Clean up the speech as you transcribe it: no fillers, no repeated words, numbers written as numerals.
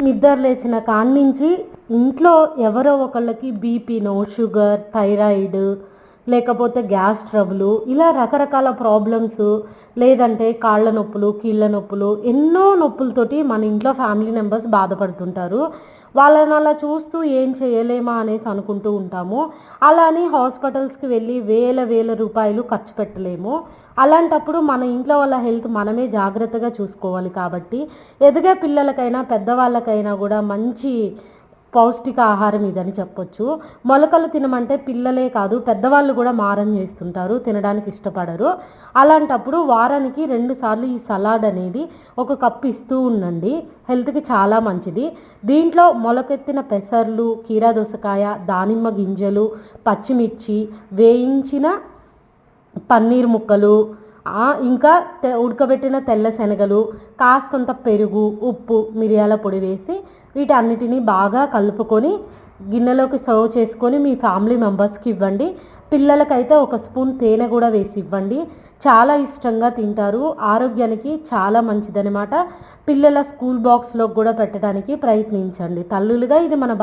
నిద్ర లేచిన కాడి నుంచి ఇంట్లో ఎవరో ఒకళ్ళకి బీపీనో, షుగర్, థైరాయిడ్, లేకపోతే గ్యాస్ ట్రబులు, ఇలా రకరకాల ప్రాబ్లమ్స్, లేదంటే కాళ్ళ నొప్పులు, కీళ్ళ నొప్పులు, ఎన్నో నొప్పులతోటి మన ఇంట్లో ఫ్యామిలీ మెంబర్స్ బాధపడుతుంటారు. వాళ్ళని అలా చూస్తూ ఏం చేయలేమా అనేసి అనుకుంటూ ఉంటాము. అలా అని హాస్పిటల్స్కి వెళ్ళి వేల వేల రూపాయలు ఖర్చు పెట్టలేము. అలాంటప్పుడు మన ఇంట్లో వాళ్ళ హెల్త్ మనమే జాగ్రత్తగా చూసుకోవాలి. కాబట్టి ఎదిగే పిల్లలకైనా పెద్దవాళ్ళకైనా కూడా మంచి పౌష్టిక ఆహారం ఇదని చెప్పొచ్చు. మొలకలు తినమంటే పిల్లలే కాదు పెద్దవాళ్ళు కూడా మారం చేస్తుంటారు, తినడానికి ఇష్టపడరు. అలాంటప్పుడు వారానికి 2 సార్లు ఈ సలాడ్ అనేది ఒక కప్పు ఇస్తూ ఉండండి. హెల్త్కి చాలా మంచిది. దీంట్లో మొలకెత్తిన పెసర్లు, కీరా దోసకాయ, దానిమ్మ గింజలు, పచ్చిమిర్చి, వేయించిన పన్నీర్ ముక్కలు, ఇంకా ఉడకబెట్టిన తెల్ల శనగలు, కాస్తంత పెరుగు, ఉప్పు, మిరియాల పొడి వేసి వీటన్నిటిని బాగా కలుపుకొని గిన్నెలోకి సర్వ్ చేసుకొని మీ ఫ్యామిలీ మెంబర్స్కి ఇవ్వండి. పిల్లలకైతే ఒక స్పూన్ తేనె కూడా వేసి ఇవ్వండి. చాలా ఇష్టంగా తింటారు. ఆరోగ్యానికి చాలా మంచిదనమాట. పిల్లల స్కూల్ బాక్స్లో కూడా పెట్టడానికి ప్రయత్నించండి. తల్లులుగా ఇది మన